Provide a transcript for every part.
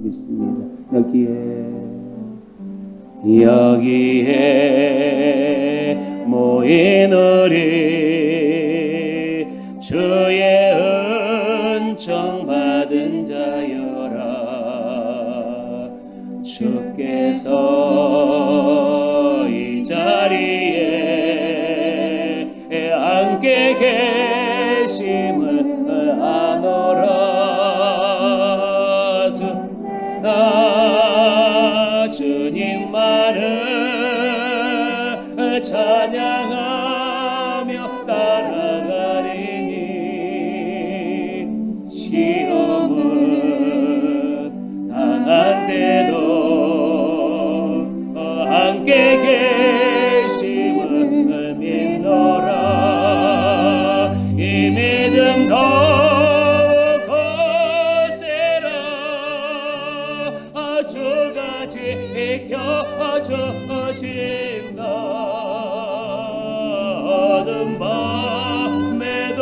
있습니다. 여기에 모인 우리 주의 은총 받은 자여라. 주께서 이 자리에 함께 계심을 아노라. 주님만을 찬양하며 따라가리니 시험은 당한 때도 함께 계심을 믿노라. 이 믿음 더욱 거세라. 주가 지켜주신다. 어두운 밤에도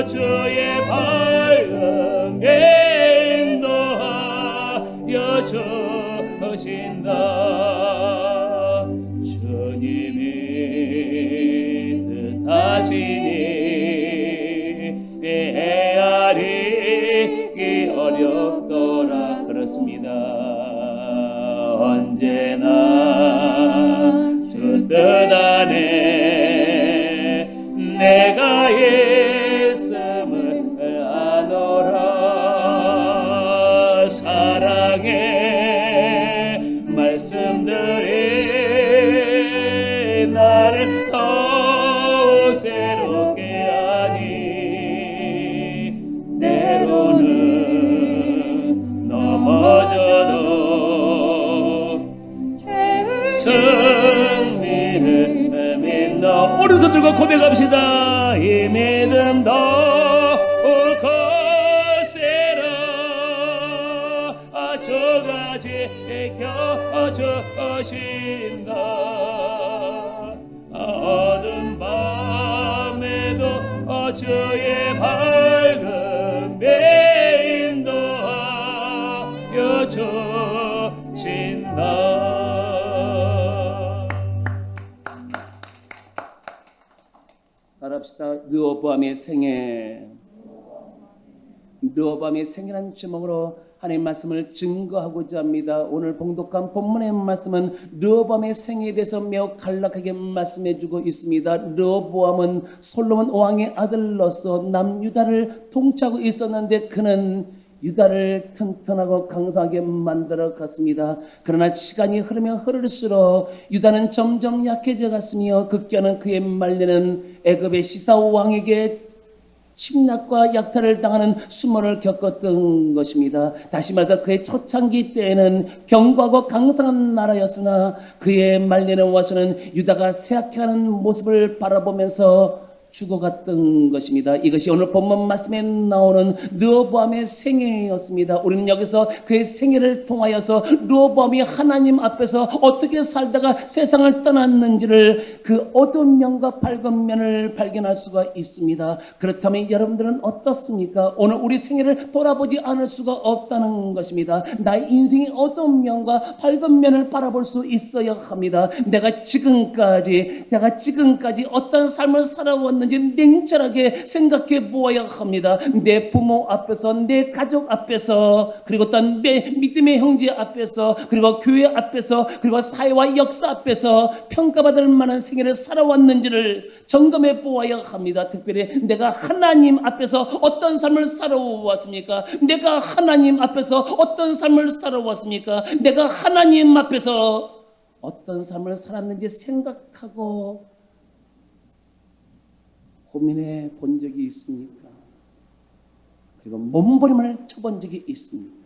주의 밝음에 인도하여 주신다. 주님이 뜻하시니 헤아리기 어렵더라. 그렇습니다. 언제나 주 뜻 안에 내가 있음을 아노라. 사랑의 말씀들이 나를 더욱 새롭게 하니 때로는 넘어져도 승리를 믿노. 오른손 들고 고백합시다. 이 믿음 더욱 거세라. 주가 지켜주신다. 어두운 밤에도 주의 밝음에 인도하여 주신다. 따라합시다. 르호보암의 생애. 르호보암의 생애라는 제목으로 하나님의 말씀을 증거하고자 합니다. 오늘 봉독한 본문의 말씀은 르호보암의 생애에 대해서 매우 간략하게 말씀해주고 있습니다. 르호보암은 솔로몬 왕의 아들로서 남유다를 통치하고 있었는데 그는 유다를 튼튼하고 강성하게 만들어 갔습니다. 그러나 시간이 흐르면 흐를수록 유다는 점점 약해져 갔으며 급기야는 그의 말년은 애굽의 시사 왕에게 침략과 약탈을 당하는 수모를 겪었던 것입니다. 다시 말해서 그의 초창기 때에는 견고하고 강성한 나라였으나 그의 말년에 와서는 유다가 쇠약해하는 모습을 바라보면서 죽어갔던 것입니다. 이것이 오늘 본문 말씀에 나오는 르호보암의 생애였습니다. 우리는 여기서 그의 생애를 통하여서 르호보암이 하나님 앞에서 어떻게 살다가 세상을 떠났는지를 그 어두운 면과 밝은 면을 발견할 수가 있습니다. 그렇다면 여러분들은 어떻습니까? 오늘 우리 생애를 돌아보지 않을 수가 없다는 것입니다. 나의 인생의 어두운 면과 밝은 면을 바라볼 수 있어야 합니다. 내가 지금까지 어떤 삶을 살아왔는지 냉철하게 생각해 보아야 합니다. 내 부모 앞에서, 내 가족 앞에서, 그리고 또 내 믿음의 형제 앞에서, 그리고 교회 앞에서, 그리고 사회와 역사 앞에서 평가받을 만한 생애를 살아왔는지를 점검해 보아야 합니다. 특별히 내가 하나님 앞에서 어떤 삶을 살아왔습니까? 내가 하나님 앞에서 어떤 삶을 살아왔습니까? 내가 하나님 앞에서 어떤 삶을 살았는지 생각하고 고민해 본 적이 있습니까? 그리고 몸부림을 쳐본 적이 있습니까?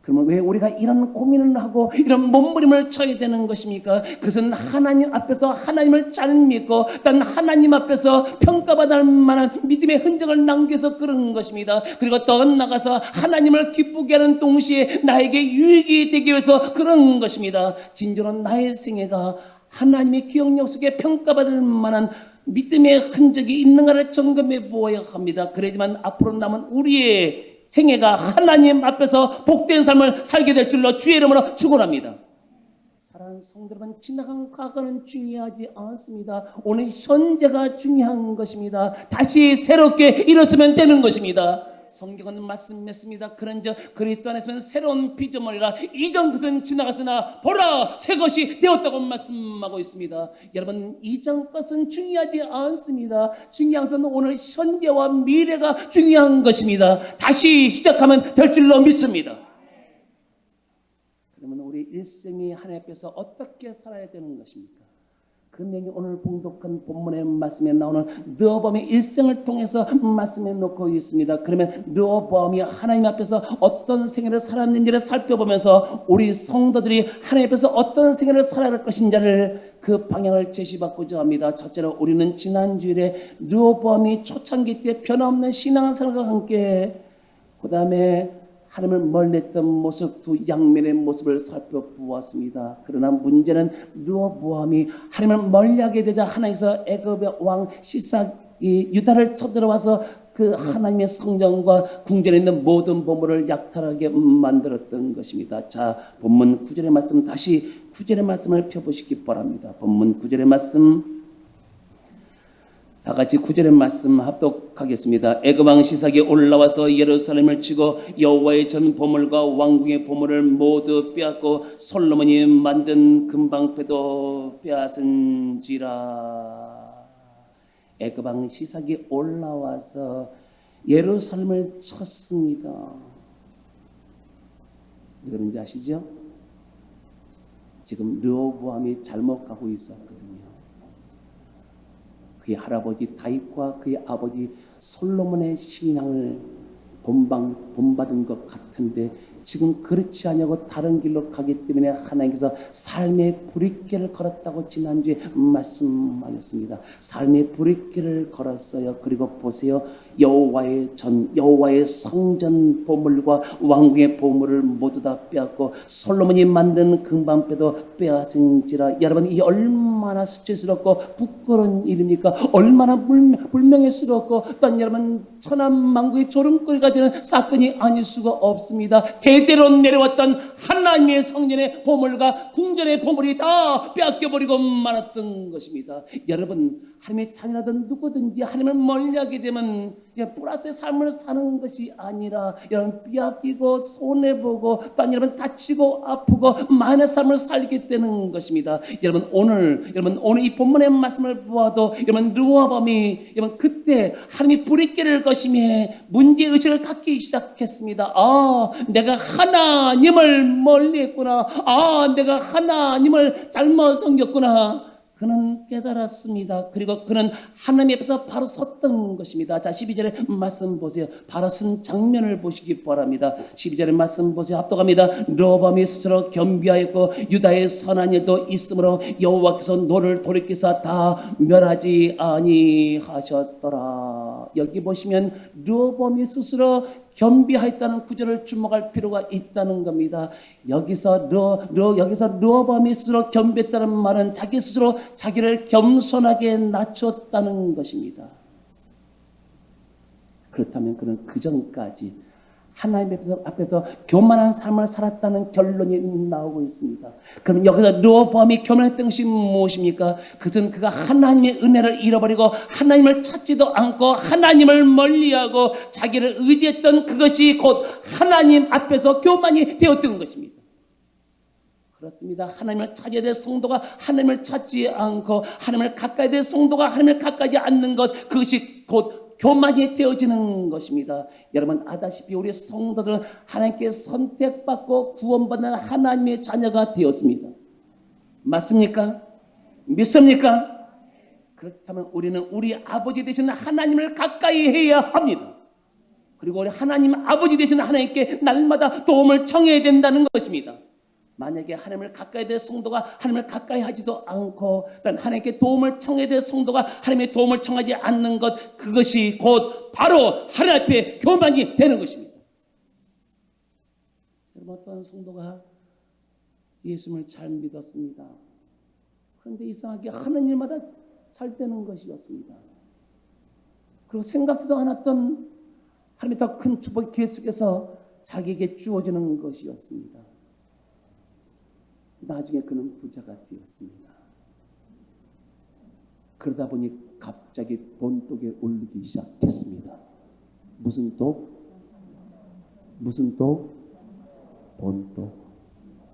그러면 왜 우리가 이런 고민을 하고 이런 몸부림을 쳐야 되는 것입니까? 그것은 하나님 앞에서 하나님을 잘 믿고 단 하나님 앞에서 평가받을 만한 믿음의 흔적을 남겨서 그런 것입니다. 그리고 더 나아가서 하나님을 기쁘게 하는 동시에 나에게 유익이 되기 위해서 그런 것입니다. 진정으로 나의 생애가 하나님의 기억력 속에 평가받을 만한 믿음의 흔적이 있는가를 점검해 보아야 합니다. 그러지만 앞으로 남은 우리의 생애가 하나님 앞에서 복된 삶을 살게 될 줄로 주의 이름으로 축원합니다. 사랑하는 성도 여러분, 지나간 과거는 중요하지 않습니다. 오늘 현재가 중요한 것입니다. 다시 새롭게 일어서면 되는 것입니다. 성경은 말씀했습니다. 그런즉 그리스도 안에서는 새로운 피조물이라 이전 것은 지나갔으나 보라 새 것이 되었다고 말씀하고 있습니다. 여러분, 이전 것은 중요하지 않습니다. 중요한 것은 오늘 현재와 미래가 중요한 것입니다. 다시 시작하면 될 줄로 믿습니다. 그러면 우리 일생이 하나님 앞에서 어떻게 살아야 되는 것입니까? 그 내용이 오늘 봉독한 본문의 말씀에 나오는 르호보암의 일생을 통해서 말씀해 놓고 있습니다. 그러면 르호보암이 하나님 앞에서 어떤 생애를 살았는지를 살펴보면서 우리 성도들이 하나님 앞에서 어떤 생애를 살아야 할 것인지를 그 방향을 제시받고자 합니다. 첫째로 우리는 지난주일에 르호보암이 초창기 때 변함없는 신앙생활과 함께 그 다음에 하나님을 멀리했던 모습, 두 양면의 모습을 살펴보았습니다. 그러나 문제는 르호보암이 하나님을 멀리하게 되자 하나님께서 애굽의 왕 시삭이 유다를 쳐들어와서 그 하나님의 성전과 궁전에 있는 모든 보물을 약탈하게 만들었던 것입니다. 자, 본문 9절의 말씀, 다시 9절의 말씀을 펴보시기 바랍니다. 본문 9절의 말씀, 다 같이 9절의 말씀 합독하겠습니다. 애굽 왕 시삭이 올라와서 예루살렘을 치고 여호와의 전 보물과 왕궁의 보물을 모두 빼앗고 솔로몬이 만든 금방패도 빼앗은지라. 애굽 왕 시삭이 올라와서 예루살렘을 쳤습니다. 왜 그런지 아시죠? 지금 르호보암이 잘못 가고 있었거든요. 그의 할아버지 다윗과 그의 아버지 솔로몬의 신앙을 본받은 것 같은데 지금 그렇지 않냐고 다른 길로 가기 때문에 하나님께서 삶의 브릿길을 걸었다고 지난주에 말씀하셨습니다. 삶의 브릿길을 걸었어요. 그리고 보세요. 여호와의 성전 보물과 왕궁의 보물을 모두 다 빼앗고 솔로몬이 만든 금방패도 빼앗은지라. 여러분, 이 얼마나 수치스럽고 부끄러운 일입니까? 얼마나 불명예스럽고 또 여러분 천하만국의 조롱거리가 되는 사건이 아닐 수가 없습니다. 대대로 내려왔던 하나님의 성전의 보물과 궁전의 보물이 다 빼앗겨버리고 말았던 것입니다. 여러분, 하나님의 자녀라든 누구든지 하나님을 멀리하게 되면 플러스의 삶을 사는 것이 아니라 여러분 빼앗기고 손해보고 또 여러분 다치고 아프고 많은 삶을 살게 되는 것입니다. 여러분 오늘 이 본문의 말씀을 보아도 여러분 르호보암이 여러분 그때 하나님이 브릿길을 거심에 문제의식을 갖기 시작했습니다. 아, 내가 하나님을 멀리했구나. 아, 내가 하나님을 잘못 섬겼구나. 그는 깨달았습니다. 그리고 그는 하나님 앞에서 바로 섰던 것입니다. 자, 12절의 말씀 보세요. 바로 선 장면을 보시기 바랍니다. 12절의 말씀 보세요. 합독합니다. 르호보암이 스스로 겸비하였고 유다의 선한 일도 있으므로 여호와께서 너를 돌이키사 다 멸하지 아니하셨더라. 여기 보시면 르호보암이 스스로 겸비하였다는 구절을 주목할 필요가 있다는 겁니다. 여기서 르호보암이 스스로 겸비했다는 말은 자기 스스로 자기를 겸손하게 낮췄다는 것입니다. 그렇다면 그는 그 전까지 하나님 앞에서 교만한 삶을 살았다는 결론이 나오고 있습니다. 그럼 여기서 르호보암이 교만했던 것이 무엇입니까? 그것은 그가 하나님의 은혜를 잃어버리고 하나님을 찾지도 않고 하나님을 멀리하고 자기를 의지했던 그것이 곧 하나님 앞에서 교만이 되었던 것입니다. 그렇습니다. 하나님을 찾아야 될 성도가 하나님을 찾지 않고 하나님을 가까이 될 성도가 하나님을 가까이 않는 것, 그것이 곧 교만이 되어지는 것입니다. 여러분 아다시피 우리 성도들은 하나님께 선택받고 구원받는 하나님의 자녀가 되었습니다. 맞습니까? 믿습니까? 그렇다면 우리는 우리 아버지 되시는 하나님을 가까이 해야 합니다. 그리고 우리 하나님 아버지 되시는 하나님께 날마다 도움을 청해야 된다는 것입니다. 만약에 하나님을 가까이 될 성도가 하나님을 가까이 하지도 않고 하나님께 도움을 청해야 될 성도가 하나님의 도움을 청하지 않는 것, 그것이 곧 바로 하나님 앞에 교만이 되는 것입니다. 여러분, 어떤 성도가 예수님을 잘 믿었습니다. 그런데 이상하게 하는 일마다 잘 되는 것이었습니다. 그리고 생각지도 않았던 하나님의 더 큰 축복이 계속해서 자기에게 주어지는 것이었습니다. 나중에 그는 부자가 되었습니다. 그러다 보니 갑자기 돈독에 오르기 시작했습니다. 무슨 독? 무슨 독? 돈독.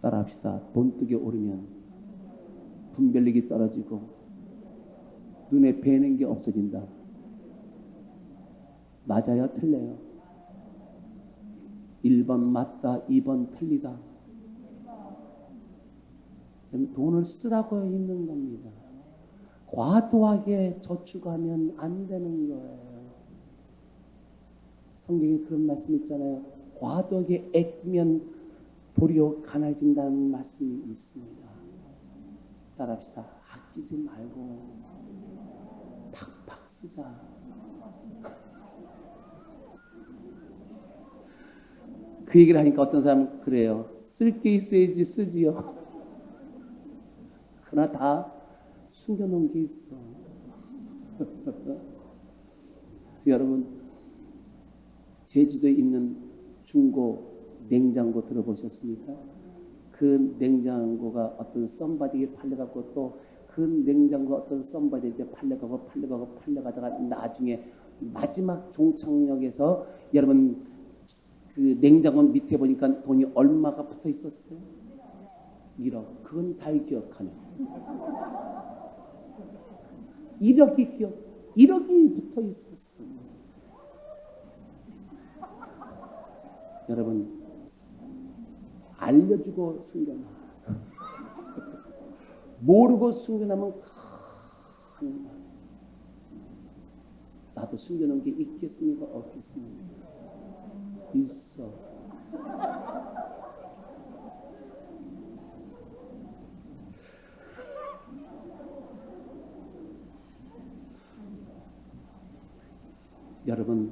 따라합시다. 돈독에 오르면 분별력이 떨어지고 눈에 뵈는 게 없어진다. 맞아요? 틀려요? 1번 맞다, 2번 틀리다. 돈을 쓰라고 있는 겁니다. 과도하게 저축하면 안 되는 거예요. 성경에 그런 말씀 있잖아요. 과도하게 아끼면 도리어 가난해진다는 말씀이 있습니다. 따라합시다. 아끼지 말고 팍팍 쓰자. 그 얘기를 하니까 어떤 사람은 그래요. 쓸 게 있어야지 쓰지요. 그러나 다 숨겨놓은 게 있어. 여러분, 제주도에 있는 중고 냉장고 들어보셨습니까? 그 냉장고가 어떤 썸바디에 팔려갖고 또 그 냉장고 어떤 썸바디에 팔려가다가 나중에 마지막 종착역에서 여러분 그 냉장고 밑에 보니까 돈이 얼마가 붙어 있었어요? 1억. 그건 잘 기억하네. 1억이 붙어 있었어. 여러분, 알려주고 숨겨놔. 모르고 숨겨놓으면 큰 말. 나도 숨겨놓은 게 있겠습니까? 없겠습니까? 있어. 여러분,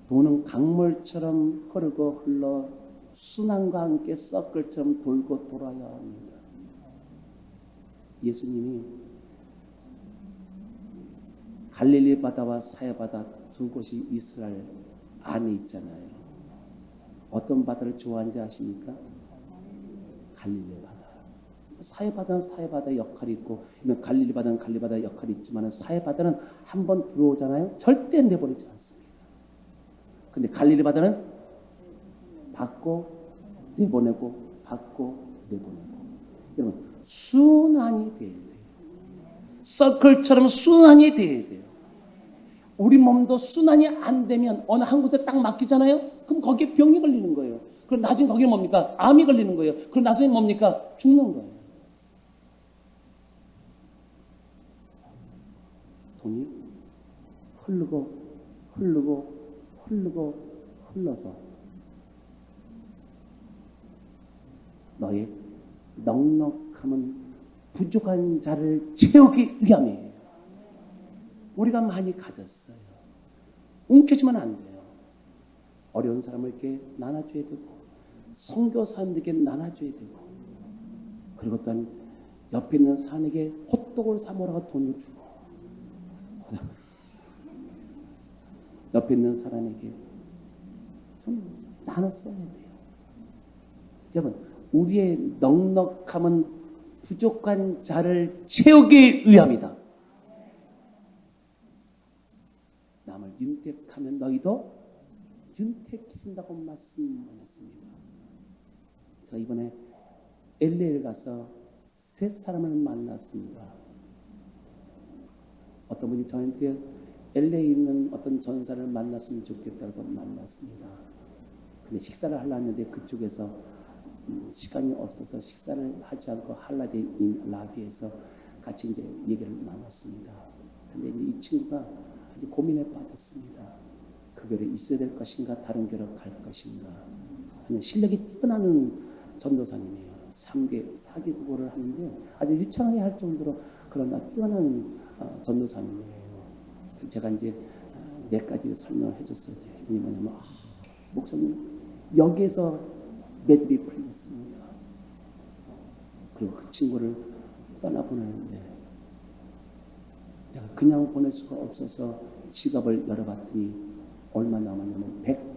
돈은 강물처럼 흐르고 흘러 순환과 함께 서클처럼 돌고 돌아야 합니다. 예수님이 갈릴리 바다와 사해 바다 두 곳이 이스라엘 안에 있잖아요. 어떤 바다를 좋아하는지 아십니까? 갈릴리 바다. 사해 바다는 사해 바다의 역할이 있고 갈릴리 바다는 갈릴리 바다의 역할이 있지만 사해 바다는 한번 들어오잖아요. 절대 내버리지 않습니다. 근데 갈릴리 바다는 받고 내보내고 받고 내보내고. 여러분, 순환이 돼야 돼요. 서클처럼 순환이 돼야 돼요. 우리 몸도 순환이 안 되면 어느 한 곳에 딱 맡기잖아요. 그럼 거기에 병이 걸리는 거예요. 그럼 나중에 거기는 뭡니까? 암이 걸리는 거예요. 그럼 나중에 뭡니까? 죽는 거예요. 돈이 흘러서 너의 넉넉함은 부족한 자를 채우기 위함이에요. 우리가 많이 가졌어요. 움켜쥐면 안 돼요. 어려운 사람에게 나눠줘야 되고 선교사님들에게 나눠줘야 되고 그리고 또한 옆에 있는 사람에게 호떡을 사 먹으라고 돈을 주고 옆에 있는 사람에게 좀 나눠 써야 돼요. 여러분, 우리의 넉넉함은 부족한 자를 채우기 위함이다. 남을 윤택하면 너희도 윤택해진다고 말씀하셨습니다. 저 이번에 LA를 가서 세 사람을 만났습니다. 어떤 분이 저한테 LA에 있는 어떤 전사를 만났으면 좋겠다고 해서 만났습니다. 근데 식사를 하려 했는데 그쪽에서 시간이 없어서 식사를 하지 않고 할라디 라비에서 같이 이제 얘기를 나눴습니다. 근데 이제 이 친구가 이제 고민에 빠졌습니다. 그 교회에 있어야 될 것인가 다른 교회로 갈 것인가. 실력이 뛰어나는 전도사님이에요. 4개 국어를 하는데 아주 유창하게 할 정도로 그러나 뛰어난 전도사님이에요. 제가 이제 몇 가지 설명을 해줬어요. 이게 뭐냐면 목사님 여기에서 매듭이 풀렸습니다. 그리고 그 친구를 떠나보내는데 내가 그냥 보낼 수가 없어서 지갑을 열어봤더니 얼마 남았냐면 100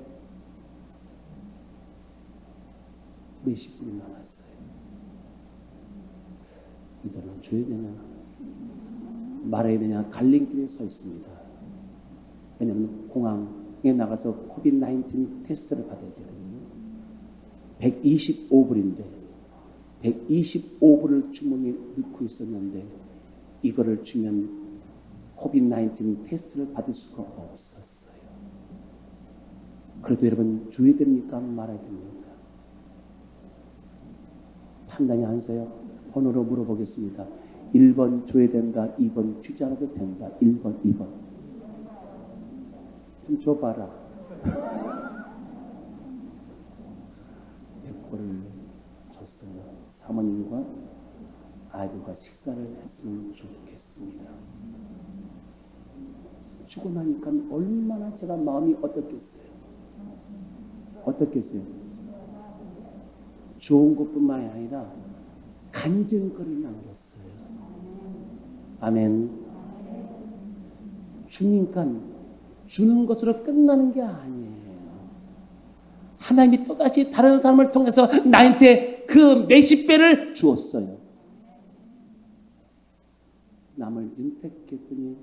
몇십 분이 남았어요. 이들은 줘야 되냐 말아야 되냐 갈림길에 서 있습니다. 왜냐하면 공항에 나가서 코비드-19 테스트를 받아야 되거든요. 125불인데 125불을 주머니에 넣고 있었는데 이거를 주면 코비드-19 테스트를 받을 수가 없었어요. 그래도 여러분 줘야 됩니까? 말아야 됩니까? 판단이 안 서요. 번호로 물어보겠습니다. 1번 줘야 된다. 2번 주지 않아도 된다. 1번, 2번. 좀 줘봐라. 100불을 줬어요. 사모님과 아이들과 식사를 했으면 좋겠습니다. 주고 나니까 얼마나 제가 마음이 어떻겠어요? 어떻겠어요? 좋은 것뿐만이 아니라 간증거리 남겼어요. 아멘. 주니까 주는 것으로 끝나는 게 아니에요. 하나님이 또다시 다른 사람을 통해서 나한테 그 몇십 배를 주었어요. 남을 윤택했더니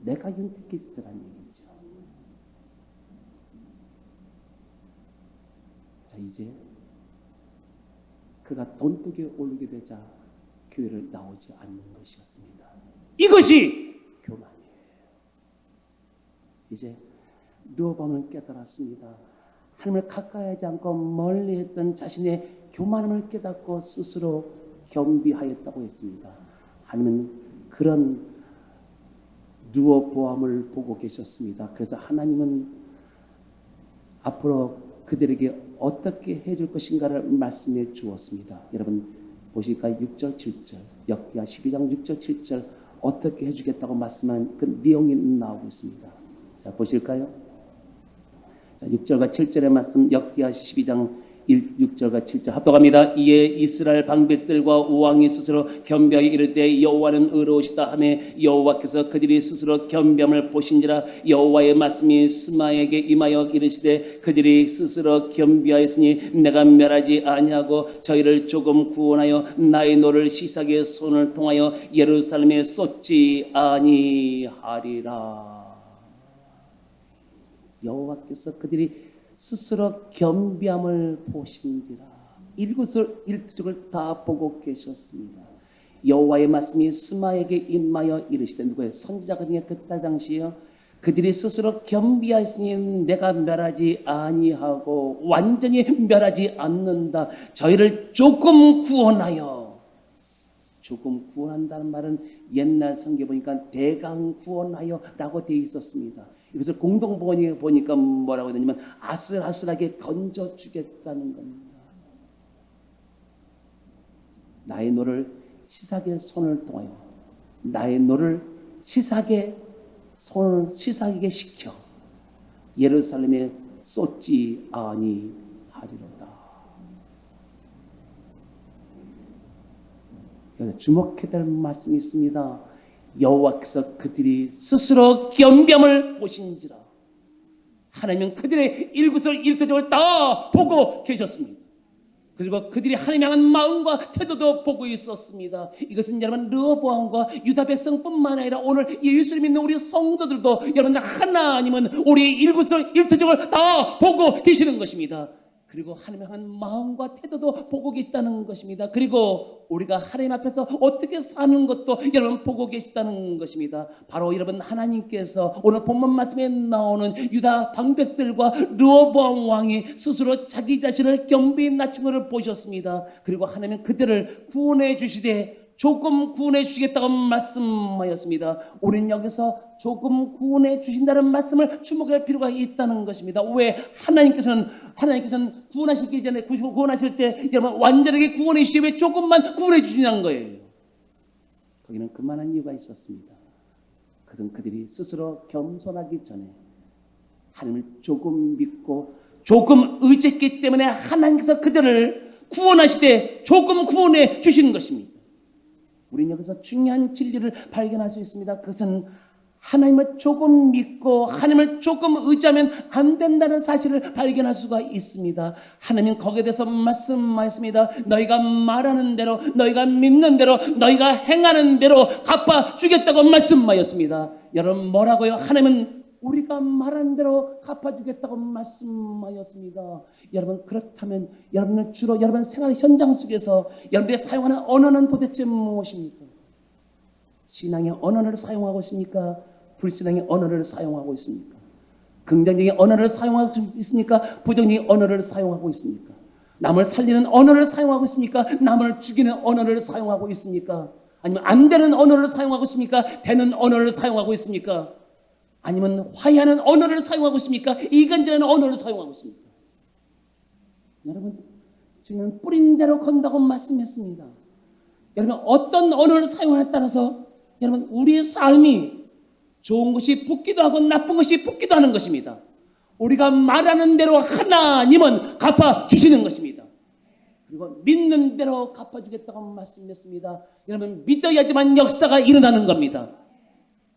내가 윤택했더라는 얘기죠. 자, 이제 그가 돈독에 오르게 되자 교회를 나오지 않는 것이었습니다. 이것이 교만이에요. 이제 르호보암은 깨달았습니다. 하나님을 가까이 하지 않고 멀리 했던 자신의 교만함을 깨닫고 스스로 겸비하였다고 했습니다. 하나님은 그런 르호보암을 보고 계셨습니다. 그래서 하나님은 앞으로 그들에게 어떻게 해줄 것인가를 말씀해 주었습니다. 여러분 보실까요? 6절 7절 역대하 12장 6절 7절 어떻게 해주겠다고 말씀한 그 내용이 나오고 있습니다. 자 보실까요? 자 6절과 7절의 말씀 역대하 12장 6절과 7절 합독합니다. 이에 이스라엘 방백들과 왕이 스스로 겸비하여 이르되 여호와는 의로우시다 하며 여호와께서 그들이 스스로 겸비함을 보신지라 여호와의 말씀이 스마에게 임하여 이르시되 그들이 스스로 겸비하였으니 내가 멸하지 아니하고 저희를 조금 구원하여 나의 노를 시삭의 손을 통하여 예루살렘에 쏟지 아니하리라. 여호와께서 그들이 스스로 겸비함을 보신지라. 일거수일투족을 다 보고 계셨습니다. 여호와의 말씀이 스마에게 임하여 이르시되 누구예요? 선지자거든요. 그때 당시에요. 그들이 스스로 겸비하였으니 내가 멸하지 아니하고 완전히 멸하지 않는다. 저희를 조금 구원하여. 조금 구원한다는 말은 옛날 성경 보니까 대강 구원하여 라고 되어 있었습니다. 이것을 공동번역에 보니까 뭐라고 되냐면 아슬아슬하게 건져주겠다는 겁니다. 나의 노를 시삭의 손을 통하여 나의 노를 시삭의 손을 시삭에게 시켜 예루살렘에 쏟지 아니하리로다. 주목해야 될 말씀이 있습니다. 여호와께서 그들이 스스로 겸비함을 보신지라. 하나님은 그들의 일거수일투족을 다 보고 계셨습니다. 그리고 그들이 하나님을 향한 마음과 태도도 보고 있었습니다. 이것은 여러분 르호보암과 유다 백성뿐만 아니라 오늘 예수를 믿는 우리 성도들도 여러분 하나님은 우리의 일거수일투족을 다 보고 계시는 것입니다. 그리고 하나님을 향한 마음과 태도도 보고 계시다는 것입니다. 그리고 우리가 하나님 앞에서 어떻게 사는 것도 여러분 보고 계시다는 것입니다. 바로 여러분 하나님께서 오늘 본문 말씀에 나오는 유다 방백들과 르호보암 왕이 스스로 자기 자신을 겸비 낮춘 것을 보셨습니다. 그리고 하나님은 그들을 구원해 주시되 조금 구원해 주시겠다고 말씀하였습니다. 우리는 여기서 조금 구원해 주신다는 말씀을 주목할 필요가 있다는 것입니다. 왜? 하나님께서는 구원하시기 전에 구원하실 때 여러분 완전하게 구원해 주시지 왜 조금만 구원해 주시냐는 거예요. 거기는 그만한 이유가 있었습니다. 그것은 그들이 스스로 겸손하기 전에 하나님을 조금 믿고 조금 의지했기 때문에 하나님께서 그들을 구원하시되 조금 구원해 주시는 것입니다. 우리는 여기서 중요한 진리를 발견할 수 있습니다. 그것은 하나님을 조금 믿고 하나님을 조금 의지하면 안 된다는 사실을 발견할 수가 있습니다. 하나님은 거기에 대해서 말씀하셨습니다. 너희가 말하는 대로, 너희가 믿는 대로, 너희가 행하는 대로 갚아주겠다고 말씀하였습니다. 여러분 뭐라고요? 하나님은 우리가 말하는 대로 갚아주겠다고 말씀하였습니다. 여러분 그렇다면 여러분은 주로 여러분 생활 현장 속에서 여러분들이 사용하는 언어는 도대체 무엇입니까? 신앙의 언어를 사용하고 있습니까? 불신앙의 언어를 사용하고 있습니까? 긍정적인 언어를 사용하고 있습니까? 부정적인 언어를 사용하고 있습니까? 남을 살리는 언어를 사용하고 있습니까? 남을 죽이는 언어를 사용하고 있습니까? 아니면 안 되는 언어를 사용하고 있습니까? 되는 언어를 사용하고 있습니까? 아니면 화해하는 언어를 사용하고 있습니까? 이간질하는 언어를 사용하고 있습니까? 여러분, 주님은 뿌린 대로 건다고 말씀했습니다. 여러분, 어떤 언어를 사용하냐에 따라서 여러분, 우리의 삶이 좋은 것이 붙기도 하고 나쁜 것이 붙기도 하는 것입니다. 우리가 말하는 대로 하나님은 갚아주시는 것입니다. 그리고 믿는 대로 갚아주겠다고 말씀했습니다. 여러분, 믿어야지만 역사가 일어나는 겁니다.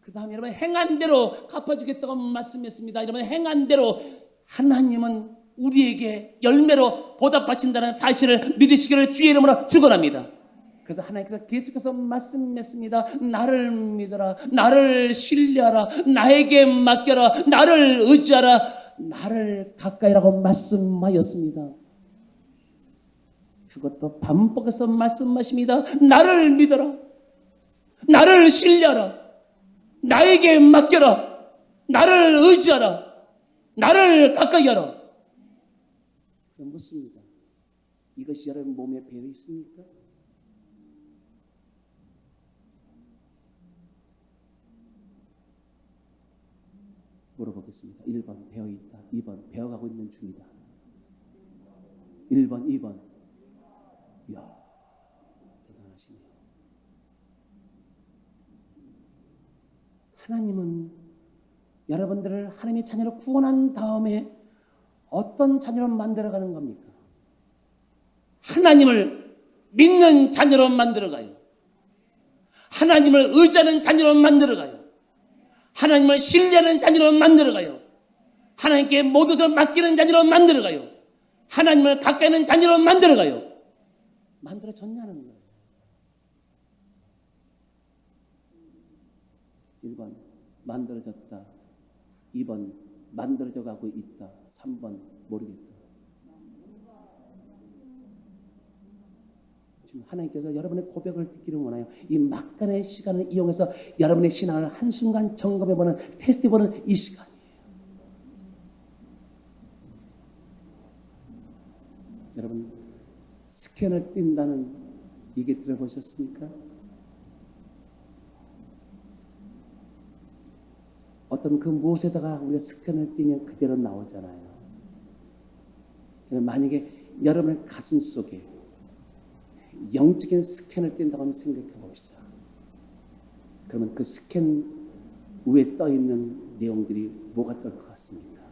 그 다음에 여러분 행한 대로 갚아주겠다고 말씀했습니다. 여러분 행한 대로 하나님은 우리에게 열매로 보답하신다는 사실을 믿으시기를 주의 이름으로 축원합니다. 그래서 하나님께서 계속해서 말씀했습니다. 나를 믿어라, 나를 신뢰하라, 나에게 맡겨라, 나를 의지하라, 나를 가까이라고 말씀하였습니다. 그것도 반복해서 말씀하십니다. 나를 믿어라, 나를 신뢰하라, 나에게 맡겨라, 나를 의지하라, 나를 가까이 하라. 그럼 묻습니다. 이것이 여러분 몸에 배어 있습니까? 물어보겠습니다. 1번 배어 있다. 2번 배워가고 있는 중이다. 1번, 2번. 이야, 대단하시네요. 하나님은 여러분들을 하나님의 자녀로 구원한 다음에 어떤 자녀로 만들어가는 겁니까? 하나님을 믿는 자녀로 만들어가요. 하나님을 의지하는 자녀로 만들어가요. 하나님을 신뢰하는 자녀로 만들어가요. 하나님께 모든 것을 맡기는 자녀로 만들어가요. 하나님을 가까이 하는 자녀로 만들어가요. 만들어졌냐는 거예요. 1번 만들어졌다. 2번 만들어져 가고 있다. 3번 모르겠다. 지금 하나님께서 여러분의 고백을 듣기를 원해요. 이 막간의 시간을 이용해서 여러분의 신앙을 한순간 점검해보는, 테스트해보는 이 시간이에요. 여러분 스캔을 띈다는 얘기 들어보셨습니까? 어떤 그 무엇에다가 우리가 스캔을 띄면 그대로 나오잖아요. 만약에 여러분의 가슴 속에 영적인 스캔을 띈다고 한번 생각해 봅시다. 그러면 그 스캔 위에 떠 있는 내용들이 뭐가 뜰 것 같습니까?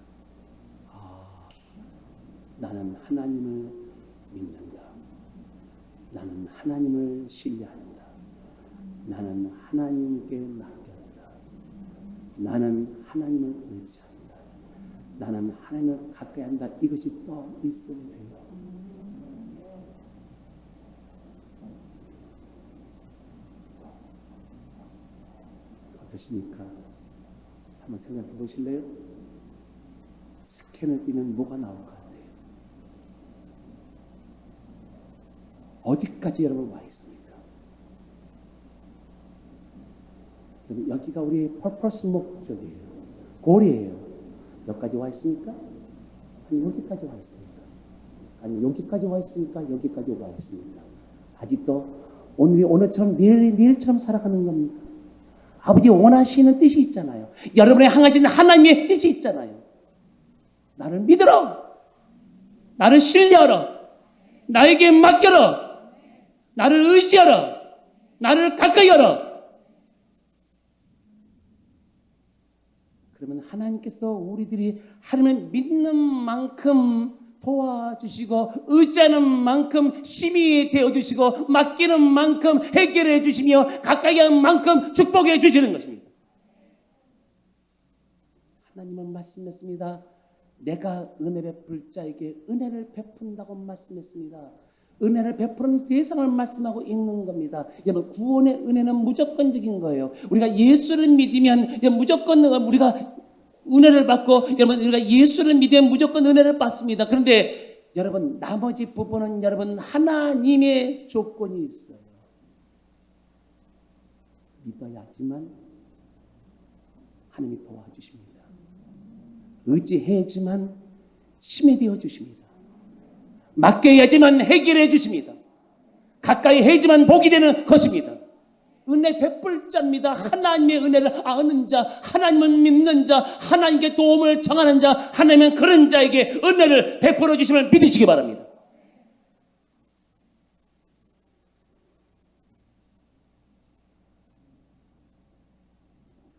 나는 하나님을 믿는다. 나는 하나님을 신뢰한다. 나는 하나님께 맡겼다. 나는 하나님을 의지한다. 나는 하나님을 가까이 한다. 이것이 떠 있어야 돼요. 어떠십니까? 한번 생각해 보실래요? 스캔을 띄면 뭐가 나올 것 같아요? 어디까지 여러분 와 있습니까? 여기가 우리의 퍼포스 목적이에요. 골이에요. 여기까지 와 있습니까? 아니 여기까지 와 있습니까? 아니 여기까지 와 있습니까? 여기까지 와 있습니까? 아직도 오늘처럼 내일처럼 살아가는 겁니까? 아버지 원하시는 뜻이 있잖아요. 여러분의 향하시는 하나님의 뜻이 있잖아요. 나를 믿으라. 나를 신뢰하라. 나에게 맡겨라. 나를 의지하라. 나를 가까이 하라. 그러면 하나님께서 우리들이 하나님을 믿는 만큼 도와주시고 의지하는 만큼 힘이 되어주시고 맡기는 만큼 해결해 주시며 가까이 하는 만큼 축복해 주시는 것입니다. 여러분 말씀했습니다. 내가 은혜 베풀 자에게 은혜를 베푼다고 말씀했습니다. 은혜를 베푸는 대상을 말씀하고 있는 겁니다. 여러분 구원의 은혜는 무조건적인 거예요. 우리가 예수를 믿으면 무조건 우리가 은혜를 받고 여러분 우리가 예수를 믿으면 무조건 은혜를 받습니다. 그런데 여러분 나머지 부분은 여러분 하나님의 조건이 있어요. 믿어야지만 하나님이 도와주십니다. 의지해야지만 힘이 되어 주십니다. 맡겨야지만 해결해 주십니다. 가까이 해야지만 복이 되는 것입니다. 은혜 베풀 자입니다. 하나님의 은혜를 아는 자, 하나님을 믿는 자, 하나님께 도움을 청하는 자, 하나님은 그런 자에게 은혜를 베풀어 주심을 믿으시기 바랍니다.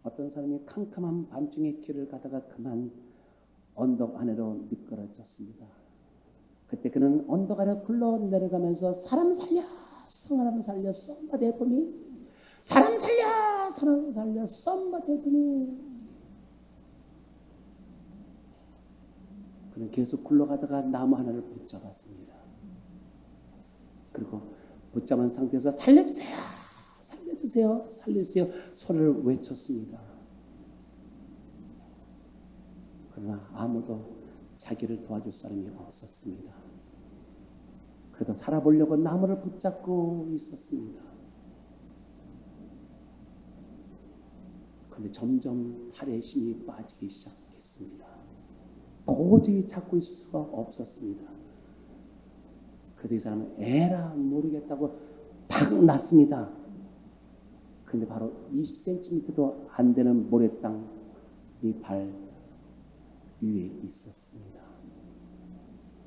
어떤 사람이 캄캄한 밤중에 길을 가다가 그만 언덕 아래로 미끄러졌습니다. 그때 그는 언덕 아래 굴러 내려가면서 사람 살려, 사람 살려, somebody help me. 사람 살려, 사람 살려, somebody help me. 그는 계속 굴러가다가 나무 하나를 붙잡았습니다. 그리고 붙잡은 상태에서 살려주세요, 살려주세요, 살려주세요 소리를 외쳤습니다. 그러나 아무도 자기를 도와줄 사람이 없었습니다. 그래도 살아보려고 나무를 붙잡고 있었습니다. 그런데 점점 팔에 힘이 빠지기 시작했습니다. 도저히 잡고 있을 수가 없었습니다. 그래서 이 사람은 에라 모르겠다고 팍 났습니다. 그런데 바로 20cm도 안 되는 모래땅 이 발 위에 있었습니다.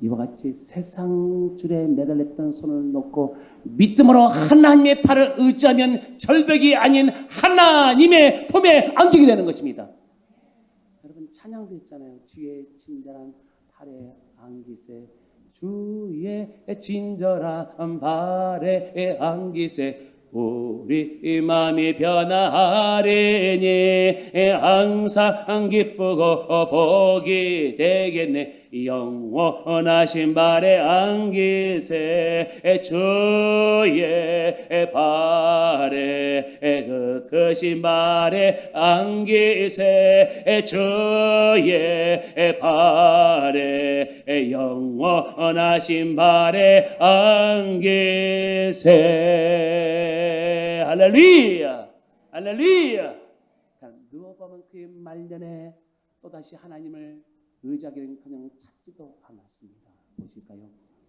이와 같이 세상 줄에 매달렸던 손을 놓고 믿음으로 하나님의 팔을 의지하면 절벽이 아닌 하나님의 품에 안기게 되는 것입니다. 여러분 찬양도 있잖아요. 주의 친절한 팔에 안기세, 주의 친절한 팔에 안기세, 우리 마음이 변화하리니 항상 기쁘고 복이 되겠네. 영원하신 발에 안기세, 주의 발에 크신 발에 안기세, 주의 발에 영원하신 발에 안기세. 할렐루야, 할렐루야. 누워보면 그의 말년에 또다시 하나님을 의지하기는커녕 찾지도 않았습니다. 보실까요?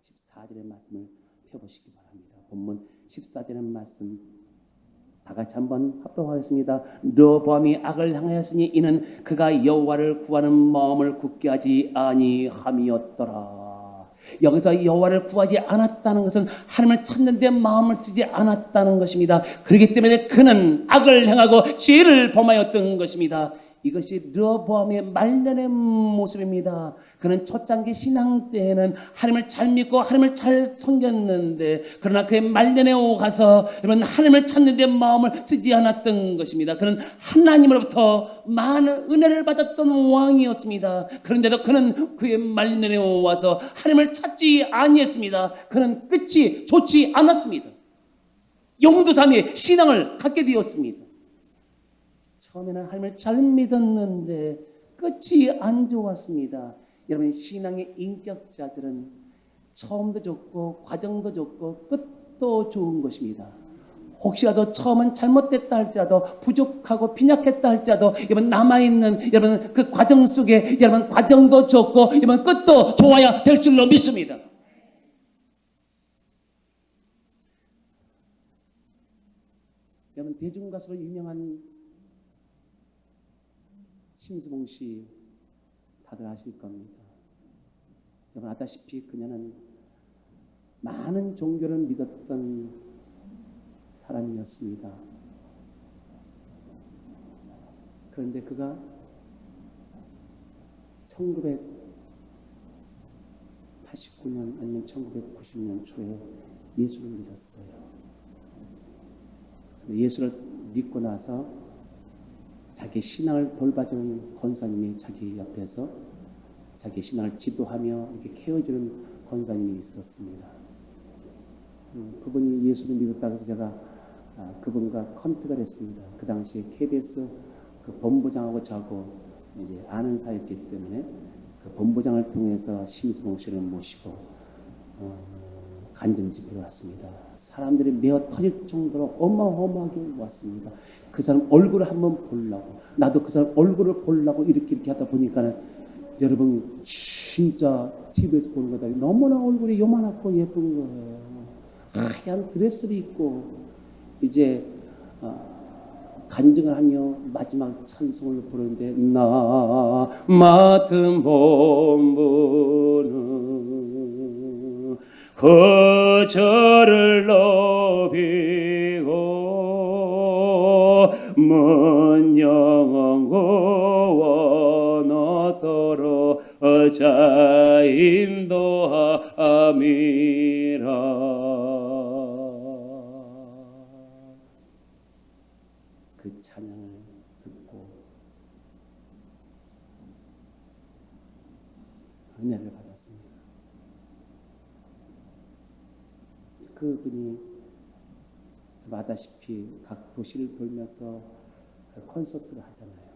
14절의 말씀을 펴보시기 바랍니다. 본문 14절의 말씀 다 같이 한번 합독하겠습니다. 르호보암이 악을 향하였으니 이는 그가 여호와를 구하는 마음을 굳게 하지 아니함이었더라. 여기서 여호와를 구하지 않았다는 것은 하나님을 찾는 데 마음을 쓰지 않았다는 것입니다. 그렇기 때문에 그는 악을 행하고 죄를 범하였던 것입니다. 이것이 르호보암의 말년의 모습입니다. 그는 초창기 신앙 때에는 하나님을 잘 믿고 하나님을 잘 섬겼는데 그러나 그의 말년에 오가서 여러분 하나님을 찾는 데 마음을 쓰지 않았던 것입니다. 그는 하나님으로부터 많은 은혜를 받았던 왕이었습니다. 그런데도 그는 그의 말년에 와서 하나님을 찾지 아니했습니다. 그는 끝이 좋지 않았습니다. 용두삼의 신앙을 갖게 되었습니다. 처음에는 하나님을 잘 믿었는데 끝이 안 좋았습니다. 여러분 신앙의 인격자들은 처음도 좋고 과정도 좋고 끝도 좋은 것입니다. 혹시라도 처음은 잘못됐다 할지라도 부족하고 빈약했다 할지라도 여러분 남아있는 여러분 그 과정 속에 여러분 과정도 좋고 여러분 끝도 좋아야 될 줄로 믿습니다. 여러분 대중가수로 유명한 심수봉 씨 다들 아실 겁니다. 여러분 아다시피 그녀는 많은 종교를 믿었던 사람이었습니다. 그런데 그가 1989년 아니면 1990년 초에 예수를 믿었어요. 예수를 믿고 나서 자기 신앙을 돌봐주는 권사님이 자기 옆에서 자기 신앙을 지도하며 이렇게 케어주는 권사님이 있었습니다. 그분이 예수를 믿었다고 해서 제가 그분과 컨택을 했습니다. 그 당시에 KBS 그 본부장하고 저하고 이제 아는 사이였기 때문에 그 본부장을 통해서 심수봉 씨를 모시고 간증 집회를 왔습니다. 사람들이 메어 터질 정도로 어마어마하게 왔습니다. 그 사람 얼굴을 한번 보려고, 나도 그 사람 얼굴을 보려고 이렇게 하다 보니까 여러분 진짜 TV에서 보는 것들이 너무나 얼굴이 요만하고 예쁜 거예요. 하얀 드레스를 입고 이제 간증을 하며 마지막 찬송을 부르는데, 나 맡은 본분은 그 저를 높이고 먼 영원 구원얻도록 자 인도함이라. 그 찬양을 듣고 은혜를 받았습니다. 그분이 아다시피 각 도시를 돌면서 콘서트를 하잖아요.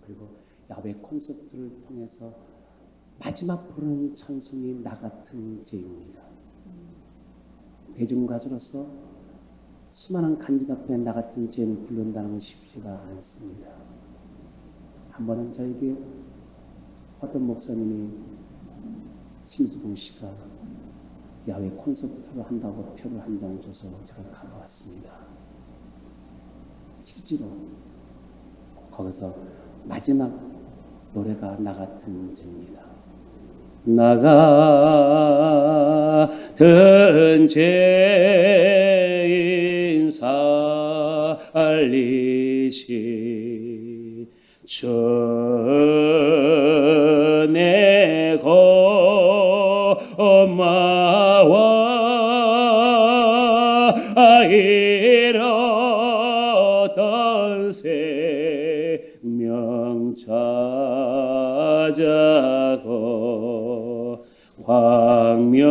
그리고 야외 콘서트를 통해서 마지막 부르는 찬송이 나 같은 죄입니다. 대중가수로서 수많은 간증 앞에 나 같은 죄를 부른다는 건 쉽지가 않습니다. 한 번은 저에게 어떤 목사님이 심수봉 씨가 야외 콘서트를 한다고 표를 한 장 줘서 제가 가보았습니다. 실제로 거기서 마지막 노래가 나 같은 죄입니다. 나 같은 죄인 살리시 전에 고마워 잃었던 생명 찾아고 광명을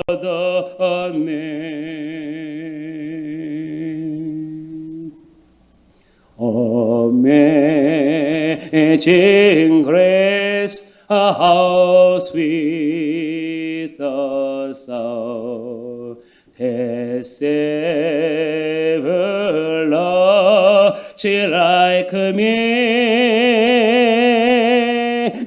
얻었네. Amazing grace, how sweet the sound that saved a wretch like me.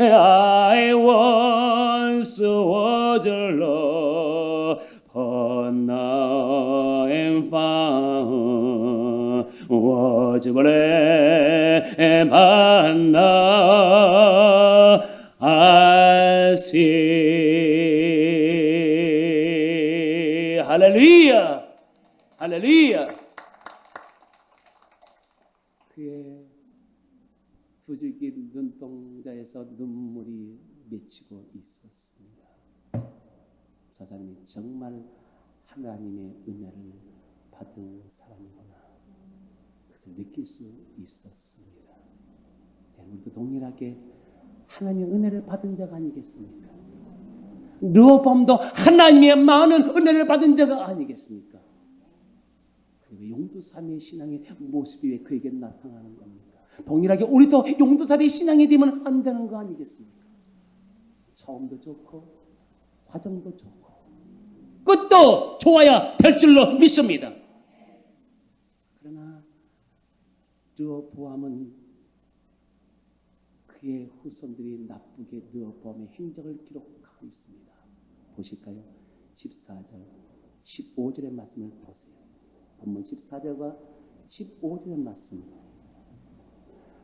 I once was lost, but now am found. Was blessed but now I see. 할렐루야, 할렐루야. 그의 두 줄기 눈동자에서 눈물이 맺히고 있었습니다. 저 사람이 정말 하나님의 은혜를 받은 사람이구나, 그것을 느낄 수 있었습니다. 우리도 동일하게 하나님의 은혜를 받은 자가 아니겠습니까? 르호보암도 하나님의 많은 은혜를 받은 자가 아니겠습니까? 그리고 용두사미의 신앙의 모습이 왜 그에게 나타나는 겁니까? 동일하게 우리도 용두사미의 신앙이 되면 안 되는 거 아니겠습니까? 처음도 좋고 과정도 좋고 끝도 좋아야 될 줄로 믿습니다. 그러나 르호보암은 그의 후손들이 나쁘게 르호보암의 행적을 기록하고 있습니다. 보실까요? 14절, 15절의 말씀을 보세요. 본문 14절과 15절의 말씀.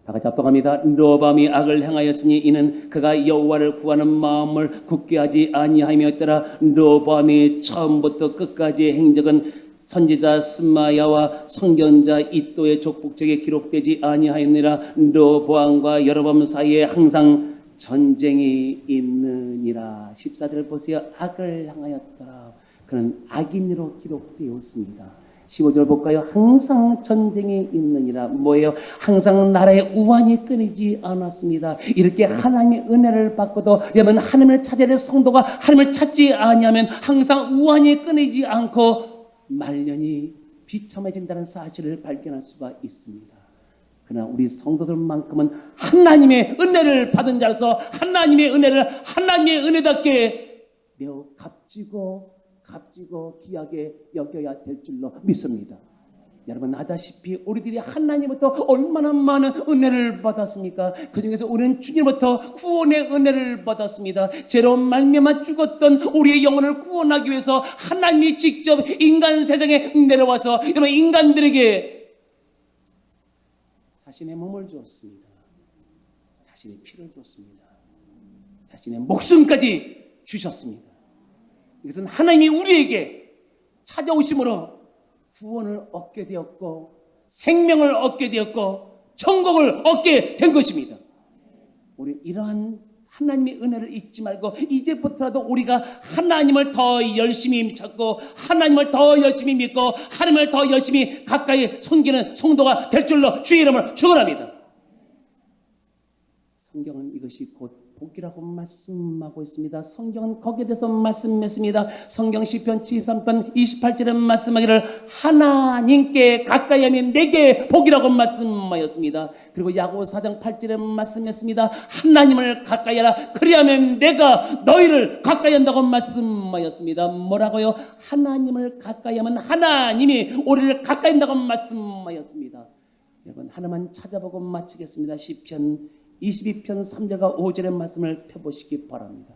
다 같이 합독합니다. 르호보암이 악을 행하였으니 이는 그가 여호와를 구하는 마음을 굳게 하지 아니하였더라. 르호보암이 처음부터 끝까지의 행적은 선지자 스마야와 선견자 이도의 족복책에 기록되지 아니하였느니라. 르호보암과 여로보암 사이에 항상 전쟁이 있느니라. 14절 보세요. 악을 향하였더라. 그는 악인으로 기록되었습니다. 15절 볼까요? 항상 전쟁이 있느니라. 뭐예요? 항상 나라의 우환이 끊이지 않았습니다. 이렇게 하나님의 은혜를 받고도 여러분 하나님을 찾아야 될 성도가 하나님을 찾지 아니하면 항상 우환이 끊이지 않고 말년이 비참해진다는 사실을 발견할 수가 있습니다. 그러나 우리 성도들만큼은 하나님의 은혜를 받은 자로서 하나님의 은혜를 하나님의 은혜답게 매우 값지고 귀하게 여겨야 될 줄로 믿습니다. 여러분 아다시피 우리들이 하나님부터 얼마나 많은 은혜를 받았습니까? 그 중에서 우리는 주님부터 구원의 은혜를 받았습니다. 죄로 말미암아 죽었던 우리의 영혼을 구원하기 위해서 하나님이 직접 인간 세상에 내려와서 여러분 인간들에게 자신의 몸을 주었습니다. 자신의 피를 줬습니다. 자신의 목숨까지 주셨습니다. 이것은 하나님이 우리에게 찾아오심으로 구원을 얻게 되었고 생명을 얻게 되었고 천국을 얻게 된 것입니다. 우리 이러한 하나님의 은혜를 잊지 말고 이제부터라도 우리가 하나님을 더 열심히 찾고 하나님을 더 열심히 믿고 하나님을 더 열심히 가까이 섬기는 성도가 될 줄로 주의 이름을 축원합니다. 성경은 이것이 곧 복이라고 말씀하고 있습니다. 성경은 거기에 대해서 말씀했습니다. 성경 시편 73편 28절에 말씀하기를 하나님께 가까이 하면 내게 복이라고 말씀하였습니다. 그리고 야고보 4장 8절에 말씀했습니다. 하나님을 가까이 하라 그리하면 내가 너희를 가까이 한다고 말씀하였습니다. 뭐라고요? 하나님을 가까이 하면 하나님이 우리를 가까이 한다고 말씀하였습니다. 여러분 하나만 찾아보고 마치겠습니다. 시편 22편 3절과 5절의 말씀을 펴보시기 바랍니다.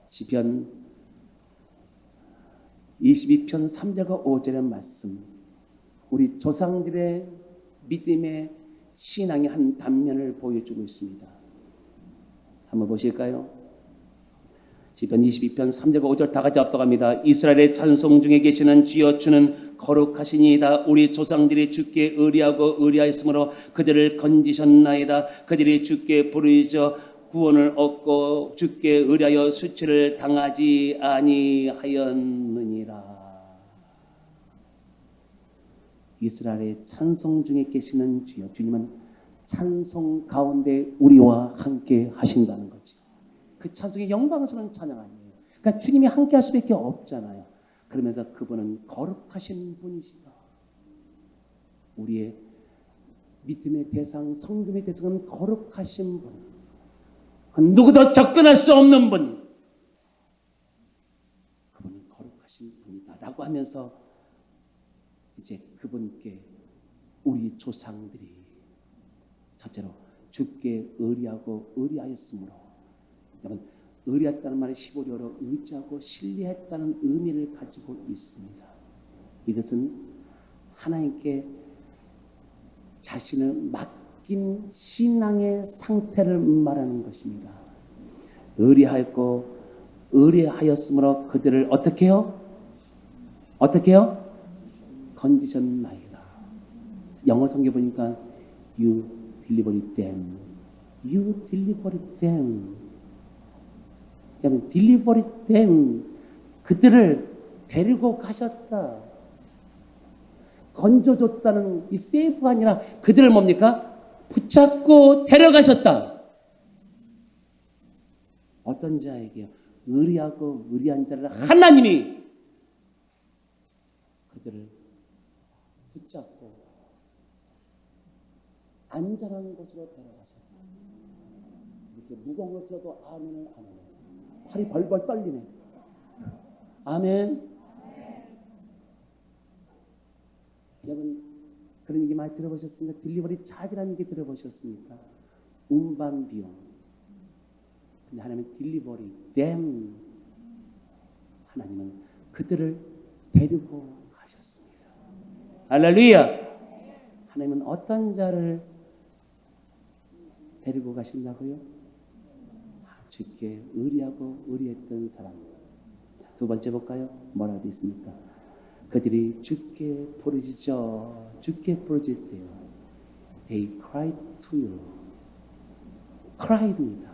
시편 22편 3절과 5절의 말씀, 우리 조상들의 믿음의 신앙의 한 단면을 보여주고 있습니다. 한번 보실까요? 시편 22편 3절과 5절 다 같이 합독합니다. 이스라엘의 찬송 중에 계시는 주여 주는 거룩하시니이다. 우리 조상들이 주께 의리하였으므로 그들을 건지셨나이다. 그들이 주께 부르짖어 구원을 얻고 주께 의리하여 수치를 당하지 아니하였느니라. 이스라엘의 찬송 중에 계시는 주여, 주님은 찬송 가운데 우리와 함께 하신다는 거죠. 그 찬송의 영광스러운 찬양 아니에요. 그러니까 주님이 함께 할 수밖에 없잖아요. 그러면서 그분은 거룩하신 분이시다. 우리의 믿음의 대상, 성금의 대상은 거룩하신 분. 누구도 접근할 수 없는 분. 그분은 거룩하신 분이다. 라고 하면서 이제 그분께 우리 조상들이 첫째로 주께 의리하고 의리하였으므로, 여러분 의리했다는 말이 15절로 의지하고 신뢰했다는 의미를 가지고 있습니다. 이것은 하나님께 자신을 맡긴 신앙의 상태를 말하는 것입니다. 의리하였고 의리하였으므로 그들을 어떻게 해요? 건지셨나이다. 영어 성경 보니까 You delivered them. You delivered them. delivered them. 그들을 데리고 가셨다. 건져줬다는 이 세이프가 아니라 그들을 뭡니까? 붙잡고 데려가셨다. 어떤 자에게요? 의리하고 의리한 자를 하나님이 그들을 붙잡고 안전한 곳으로 데려가셨다. 이렇게 무거운 것 들어도 아멘을 안 하네. 팔이 벌벌 떨리네. 아멘. 여러분 그런 얘기 많이 들어보셨습니까? 딜리버리 차지라는 얘기 들어보셨습니까? 운반 비용. 근데 하나님은 딜리버리 them. 하나님은 그들을 데리고 가셨습니다. 할렐루야. 하나님은 어떤 자를 데리고 가신다고요? 주께 의리하고 의리했던 사람. 두 번째 볼까요? 뭐라고 되어 있습니까? 그들이 주께 부르짖어 주께 부르짖을 때요. They cried to you. cry입니다.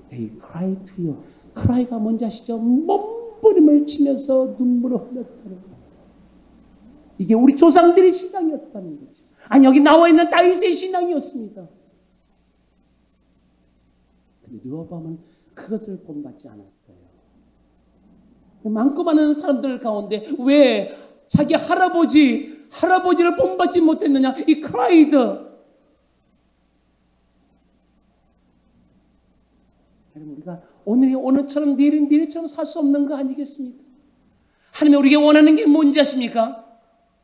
They cried to you. cry가 뭔지 아시죠? 몸부림을 치면서 눈물을 흘렸다는 거예요. 이게 우리 조상들의 신앙이었다는 거죠. 아니, 여기 나와 있는 다윗의 신앙이었습니다. 근데 르호보암은 그것을 본받지 않았어요. 많고 많은 사람들 가운데 왜 자기 할아버지를 본받지 못했느냐? 이 크라이드. 우리가 오늘이 오늘처럼 내일은 내일처럼 살 수 없는 거 아니겠습니까? 하나님이 우리에게 원하는 게 뭔지 아십니까?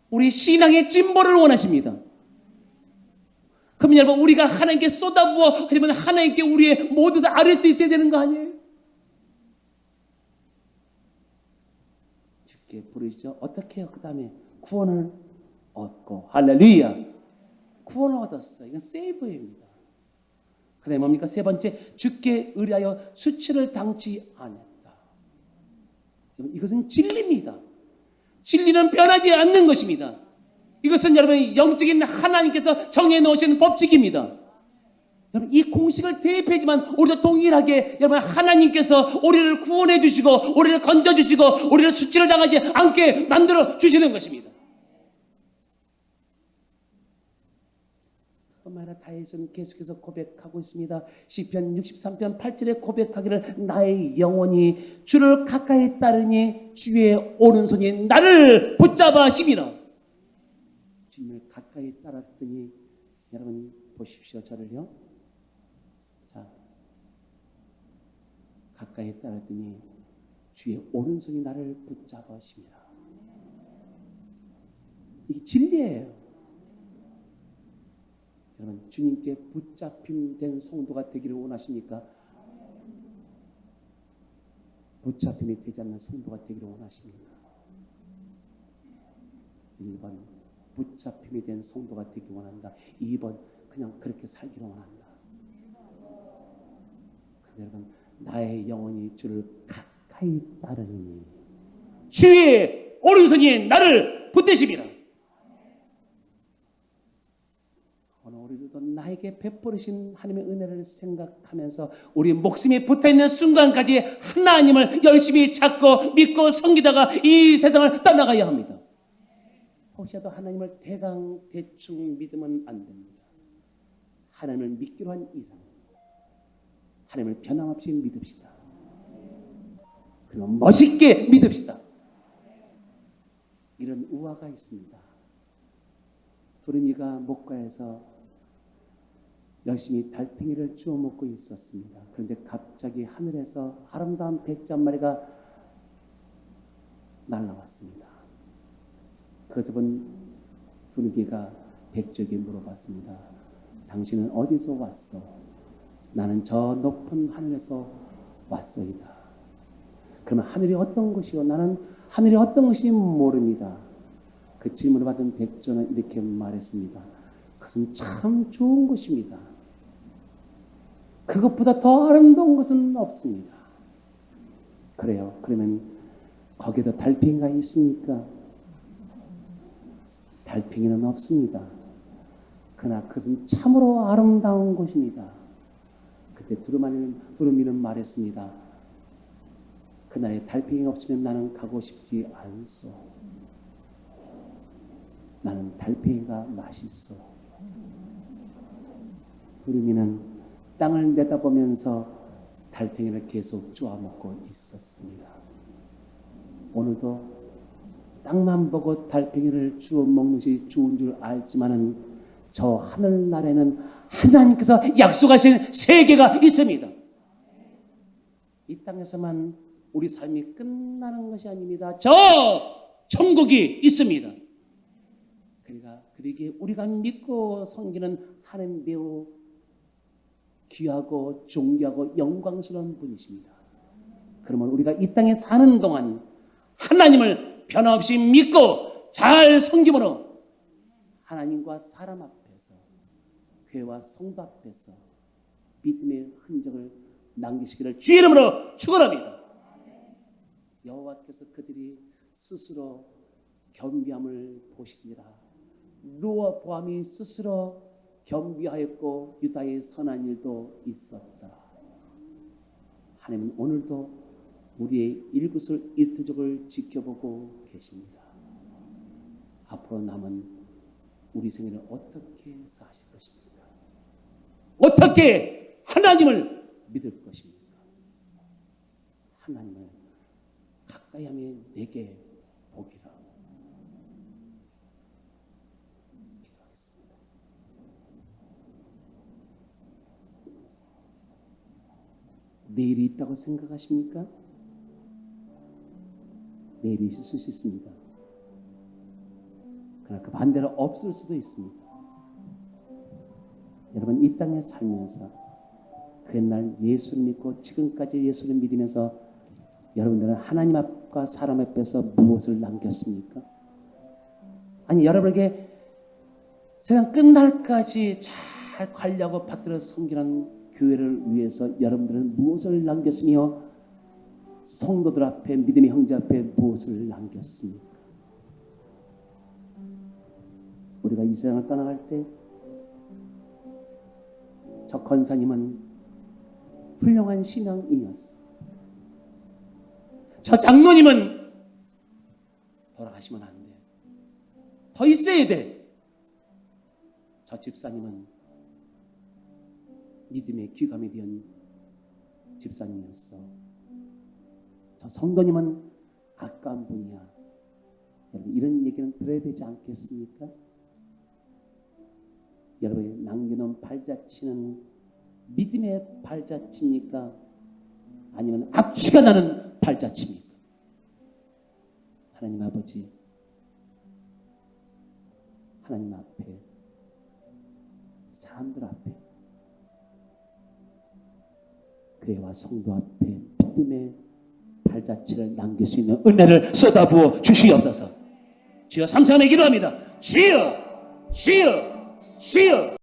우리 신앙의 진보를 원하십니다. 그러면 여러분, 우리가 하나님께 쏟아부어 그러면 하나님께 우리의 모든 것을 아뢰 수 있어야 되는 거 아니에요? 주께 부르시죠. 어떻게 해요? 그 다음에 구원을 얻고, 할렐루야, 구원을 얻었어요. 이건 세이브입니다. 그 다음에 뭡니까? 세 번째, 주께 의뢰하여 수치를 당치 않았다. 이것은 진리입니다. 진리는 변하지 않는 것입니다. 이것은 여러분 영적인 하나님께서 정해놓으신 법칙입니다. 여러분, 이 공식을 대입하지만 우리도 동일하게 여러분 하나님께서 우리를 구원해 주시고 우리를 건져 주시고 우리를 수치를 당하지 않게 만들어 주시는 것입니다. 그러나 다윗은 계속해서 고백하고 있습니다. 시편 63편 8절에 고백하기를 나의 영혼이 주를 가까이 따르니 주의 오른손이 나를 붙잡아 심이라. 주님을 가까이 따랐더니 여러분 보십시오. 저를요. 자, 가까이 따랐더니 주의 오른손이 나를 붙잡아 심이라. 이게 진리예요. 여러분, 주님께 붙잡힘된 성도가 되기를 원하십니까? 붙잡힘이 되지 않는 성도가 되기를 원하십니까? 1번, 붙잡힘이 된 성도가 되기 원한다. 2번, 그냥 그렇게 살기를 원한다. 여러분, 나의 영혼이 주를 가까이 따르니 주의 오른손이 나를 붙드심이라. 오늘 우리도 나에게 베풀으신 하나님의 은혜를 생각하면서 우리 목숨이 붙어있는 순간까지 하나님을 열심히 찾고 믿고 섬기다가 이 세상을 떠나가야 합니다. 혹시라도 하나님을 대충 믿으면 안 됩니다. 하나님을 믿기로 한 이상 하나님을 변함없이 믿읍시다. 그리고 멋있게 믿읍시다. 이런 우화가 있습니다. 두루미가 목가에서 열심히 달팽이를 주워 먹고 있었습니다. 그런데 갑자기 하늘에서 아름다운 백조 한 마리가 날아왔습니다. 그래서 본 두루미가 백조에게 물어봤습니다. 당신은 어디서 왔어? 나는 저 높은 하늘에서 왔소이다. 그러면 하늘이 어떤 곳이요? 나는 하늘이 어떤 것인지 모릅니다. 그 질문을 받은 백조는 이렇게 말했습니다. 그것은 참 좋은 것입니다. 그것보다 더 아름다운 것은 없습니다. 그래요. 그러면 거기에도 달팽이가 있습니까? 달팽이는 없습니다. 그러나 그것은 참으로 아름다운 곳입니다. 그때 두루미는 말했습니다. 그날에 달팽이가 없으면 나는 가고 싶지 않소. 나는 달팽이가 맛있어. 두루미는 땅을 내다보면서 달팽이를 계속 쪼아먹고 있었습니다. 오늘도 땅만 보고 달팽이를 주워 먹는 것이 좋은 줄 알지만은 저 하늘나라에는 하나님께서 약속하신 세계가 있습니다. 이 땅에서만 우리 삶이 끝나는 것이 아닙니다. 저 천국이 있습니다. 그러니까 그러기에 우리가 믿고 섬기는 하나님 매우 귀하고 존귀하고 영광스러운 분이십니다. 그러면 우리가 이 땅에 사는 동안 하나님을 변함없이 믿고 잘 섬김으로 하나님과 사람 앞에서 교회와 성도 앞에서 믿음의 흔적을 남기시기를 주의 이름으로 축원합니다. 여호와께서 그들이 스스로 겸비함을 보시니라. 르호보암이 스스로 겸비하였고 유다의 선한 일도 있었다. 하나님은 오늘도 우리의 일구슬 일투족을 지켜보고 계십니다. 앞으로 남은 우리 생애를 어떻게 사실 것입니까? 어떻게 하나님을 믿을 것입니까? 하나님을 가까이 하면 내게 복이라. 기도하겠습니다. 내일이 있다고 생각하십니까? 내일이 있을 수 있습니다. 그러나 그 반대로 없을 수도 있습니다. 여러분, 이 땅에 살면서 그 옛날 예수를 믿고 지금까지 예수를 믿으면서 여러분들은 하나님 앞과 사람 앞에서 무엇을 남겼습니까? 아니, 여러분에게 세상 끝날까지 잘 관리하고 받들어 섬기는 교회를 위해서 여러분들은 무엇을 남겼으며 성도들 앞에, 믿음의 형제 앞에 무엇을 남겼습니까? 우리가 이 세상을 떠나갈 때 저 권사님은 훌륭한 신앙인이었어. 저 장로님은 돌아가시면 안 돼. 더 있어야 돼. 저 집사님은 믿음의 귀감이 된 집사님이었어. 저 성도님은 아까운 분이야. 여러분, 이런 얘기는 들어야 되지 않겠습니까? 여러분이 남겨놓은 발자취는 믿음의 발자취입니까? 아니면 악취가 나는 발자취입니까? 하나님 아버지, 하나님 앞에, 사람들 앞에, 교회와 성도 앞에 믿음의 발자취를 남길 수 있는 은혜를 쏟아부어 주시옵소서. 주여, 삼창에 기도합니다. 주여, 주여, 주여.